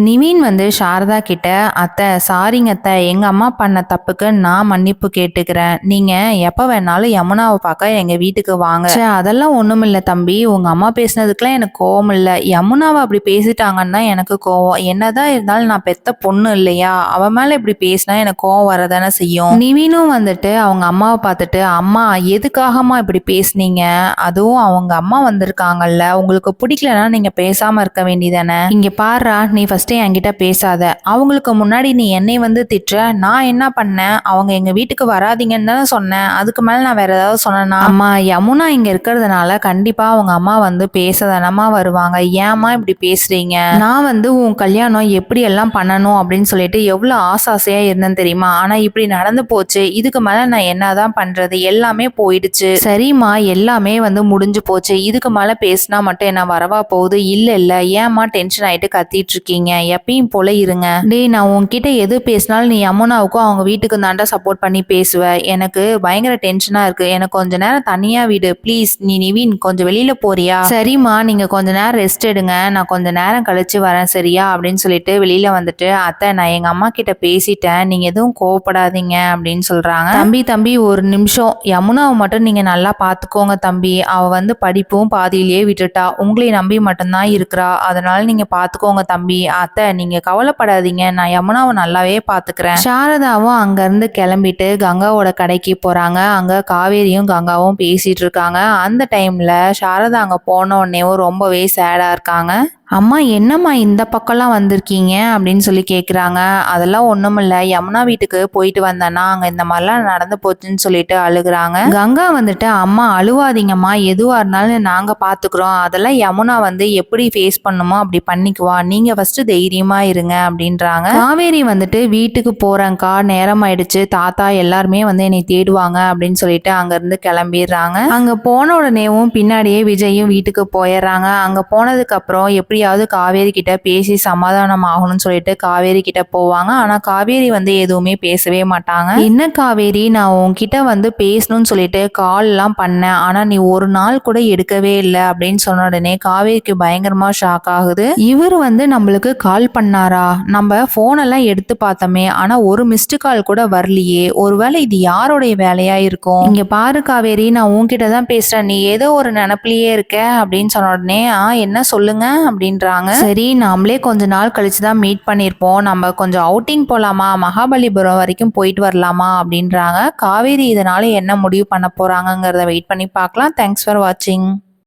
நிவின் வந்து சாரதா கிட்ட, அத்தை சாரிங்க அத்தை, எங்க அம்மா பண்ண தப்புக்கு நான் மன்னிப்பு கேட்டுக்கிறேன். நீங்க எப்ப வேணாலும் யமுனாவை பார்க்க எங்க வீட்டுக்கு வாங்க. ச்சே, அதெல்லாம் ஒண்ணுமில்ல தம்பி, உங்க அம்மா பேசினதுக்கெல்லாம் எனக்கு கோவம் இல்ல. யமுனாவை அப்படி பேசிட்டாங்கன்னு தான் எனக்கு கோவம். என்னதான் இருந்தாலும் நான் பெத்த பொண்ணு இல்லையா, அவ மேல இப்படி பேசினா எனக்கு கோவம் வரதானே செய்யும். நிவினும் வந்துட்டு அவங்க அம்மாவை பார்த்துட்டு, அம்மா எதுக்காகம்மா இப்படி பேசுனீங்க, அதுவும் அவங்க அம்மா வந்திருக்காங்கல்ல, உங்களுக்கு பிடிக்கலன்னா நீங்க பேசாம இருக்க வேண்டியதானே. இங்க பாருடா, நீ ஃபர்ஸ்ட் என்கிட்ட பேசாத. அவங்களுக்கு முன்னாடி நீ என்னை வந்து திட்டுற, நான் என்ன பண்ணேன், அவங்க எங்க வீட்டுக்கு வராதீங்கன்னு தானே சொன்னேன். அதுக்கு மேல நான் வேற ஏதாவது சொன்னேன்னா? அம்மா, யமுனா இங்க இருக்கிறதுனால கண்டிப்பா அவங்க அம்மா வந்து பேசதானமா வருவாங்க. ஏமா இப்படி பேசுறீங்க? நான் வந்து உன் கல்யாணம் எப்படி எல்லாம் பண்ணணும் அப்படின்னு சொல்லிட்டு எவ்வளவு ஆசையா இருந்தேன்னு தெரியுமா? ஆனா இப்படி நடந்து போச்சு. இதுக்கு மேல நான் என்னதான் பண்றது, எல்லாமே போயிடுச்சு. சரிம்மா, எல்லாமே வந்து முடிஞ்சு போச்சு. இதுக்கு மேல பேசினா மட்டும் என்ன வரவா போகுது? இல்ல இல்ல, ஏமா டென்ஷன் ஆயிட்டு கத்திட்டு இருக்கீங்க? எப்பயும் போல இருங்க. டேய், நான் உன்கிட்ட எது பேசினாலும் நீ யமுனாவுக்கும் அவங்க வீட்டுக்கு தாண்டா சப்போர்ட் பண்ணி பேசுவ. எனக்கு பயங்கர டென்ஷனா இருக்கு. எனக்கு கொஞ்ச நேரம் தனியா விடு ப்ளீஸ். நீ நிவின் கொஞ்சம் வெளியில போறியா? சரிம்மா, நீங்க கொஞ்ச நேரம் ரெஸ்ட் எடுங்க, நான் கொஞ்ச நேரம் கழிச்சு வரேன் சரியா அப்படின்னு சொல்லிட்டு வெளியில வந்துட்டு, அத்தை நான் எங்க அம்மா கிட்ட பேசிட்டேன், நீங்க எதுவும் கோவப்படாதீங்க அப்படின்னு சொல்றாங்க. தம்பி தம்பி, ஒரு நிமிஷம், யமுனாவை மட்டும் நீங்க நல்லா பாத்துக்கோங்க தம்பி. அவ வந்து படிப்பும் பாதியிலேயே விட்டுட்டா, உங்களை நம்பி மட்டும்தான் இருக்கிறா. அதனால நீங்க பாத்துக்கோங்க தம்பி. அத்தை நீங்க கவலைப்படாதீங்க, நான் யமுனாவை நல்லாவே பாத்துக்கிறேன். சாரதாவும் அங்க இருந்து கிளம்பிட்டு கங்காவோட கடைக்கு போறாங்க. அங்க காவேரியும் கங்காவும் பேசிட்டு இருக்காங்க. அந்த டைம்ல சாரதா அங்க போன உடனேவும் ரொம்பவே சேடா இருக்காங்க. அம்மா என்னம்மா இந்த பக்கம்லாம் வந்திருக்கீங்க அப்படின்னு சொல்லி கேட்குறாங்க. அதெல்லாம் ஒன்றுமில்ல, யமுனா வீட்டுக்கு போயிட்டு வந்தேன்னா அங்கே இந்த மாதிரிலாம் நடந்து போச்சுன்னு சொல்லிட்டு அழுகுறாங்க. கங்கா வந்துட்டு, அம்மா அழுவாதீங்கம்மா, எதுவாக இருந்தாலும் நாங்கள் பார்த்துக்குறோம், அதெல்லாம் யமுனா வந்து எப்படி ஃபேஸ் பண்ணுமோ அப்படி பண்ணிக்குவா, நீங்கள் ஃபஸ்ட்டு தைரியமாக இருங்க அப்படின்றாங்க. காவேரி வந்துட்டு, வீட்டுக்கு போகிறேங்க்கா, நேரம் ஆயிடுச்சு, தாத்தா எல்லாருமே வந்து என்னை தேடுவாங்க அப்படின்னு சொல்லிட்டு அங்கேருந்து கிளம்பிடுறாங்க. அங்கே போன உடனேவும் பின்னாடியே விஜயும் வீட்டுக்கு போயிடுறாங்க. அங்கே போனதுக்கப்புறம் எப்படி எப்படியாவது காவேரி கிட்ட பேசி சமாதானம் ஆகணும்னு சொல்லிட்டு காவேரி கிட்ட போவாங்க. ஆனா காவேரி வந்து எதுவுமே பேசவே மாட்டாங்க. என்ன காவேரி, நான் உன்கிட்ட வந்து பேசணும்னு சொல்லிட்டு கால் எல்லாம் பண்ணேன், ஆனா நீ ஒரு நாள் கூட எடுக்கவே இல்லை அப்படின்னு சொன்ன உடனே காவேரிக்கு பயங்கரமா ஷாக் ஆகுது. இவர் வந்து நம்மளுக்கு கால் பண்ணாரா, நம்ம போன் எல்லாம் எடுத்து பார்த்தோமே, ஆனா ஒரு மிஸ்டு கால் கூட வரலையே, ஒருவேளை இது யாருடைய வேலையா இருக்கும். இங்க பாரு காவேரி, நான் உன்கிட்ட தான் பேசுறேன், நீ ஏதோ ஒரு நினப்பிலேயே இருக்க அப்படின்னு சொன்ன உடனே என்ன சொல்லுங்க அப்படின்றாங்க. சரி, நாமளே கொஞ்ச நாள் கழிச்சு தான் மீட் பண்ணிருப்போம், நம்ம கொஞ்சம் அவுட்டிங் போலாமா, மகாபலிபுரம் வரைக்கும் போயிட்டு வரலாமா அப்படின்றாங்க. காவேரி இதனால என்ன முடிவு பண்ண போறாங்கிறத வெயிட் பண்ணி பார்க்கலாம். தேங்க்ஸ் ஃபார் வாட்சிங்.